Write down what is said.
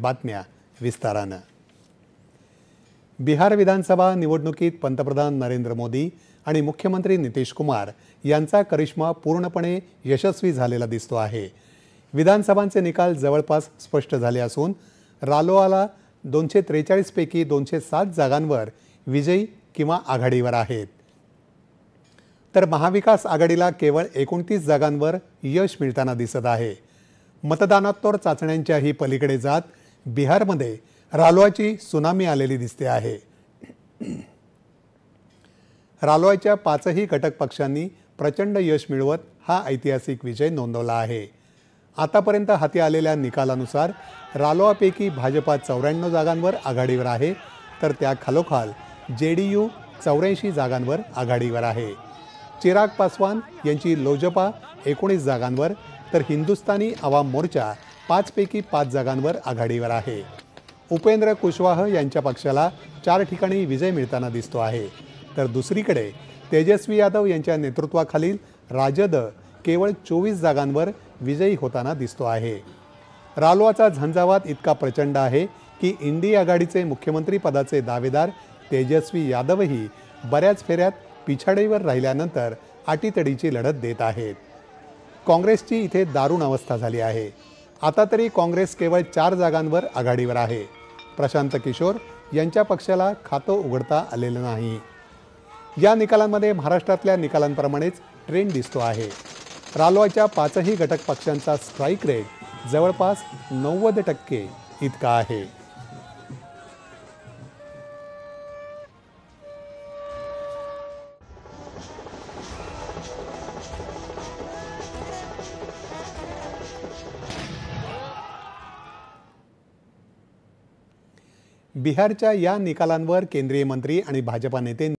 बातम्या विस्तारानं। बिहार विधानसभा निवडणुकीत पंतप्रधान नरेंद्र मोदी आणि मुख्यमंत्री नितीश कुमार यांचा करिश्मा पूर्णपणे यशस्वी झालेला दिसतो आहे। विधानसभांचे निकाल जवळपास स्पष्ट झाले असून रालोआला 243 पैकी 207 जागांवर विजयी किंवा आघाडीवर आहेत, तर महाविकास आघाडीला केवळ 29 जागांवर यश मिळताना दिसत आहे। मतदानोत्तर चाचण्यांच्याही पलीकडे जात बिहारमध्ये रालोआची सुनामी आलेली दिसते आहे। रालोआच्या 5ही घटक पक्षांनी प्रचंड यश मिळवत हा ऐतिहासिक विजय नोंदवला आहे। आतापर्यंत हाती आलेल्या निकालानुसार रालोआपैकी भाजपा 94 जागांवर आघाडीवर आहे, तर त्या खालोखाल जेडीयू 84 जागांवर आघाडीवर आहे। चिराग पासवान यांची लोजपा 19 जागांवर, तर हिंदुस्तानी आवाम मोर्चा 5 पैकी 5 जागांवर आघाडीवर आहे। उपेंद्र कुशवाह यांच्या पक्षाला 4 ठिकाणी विजय मिळताना दिसतो आहे, तर दुसरीकडे तेजस्वी यादव यांच्या नेतृत्वाखालील राजद केवळ 24 जागांवर विजयी होताना दिसतो आहे। रालोआचा झंझावात इतका प्रचंड आहे की इंडी आघाडीचे मुख्यमंत्री पदाचे दावेदार तेजस्वी यादवही बऱ्याच फेऱ्यात पिछाडीवर राहिल्यानंतर अटीतडीची लढत देत आहेत। काँग्रेसची इथे दारुण अवस्था झाली आहे। आता तरी काँग्रेस केवळ 4 जागांवर आघाडीवर आहे। प्रशांत किशोर यांच्या पक्षाला खातं उघडता आलेलं नाही। या निकालांमध्ये महाराष्ट्रातल्या निकालांप्रमाणेच ट्रेंड दिसतो आहे। रालोआच्या 5ही घटक पक्षांचा स्ट्राईक रेट जवळपास 90% इतका आहे। बिहारच्या या निकालांवर केंद्रीय मंत्री आणि भाजपा नेते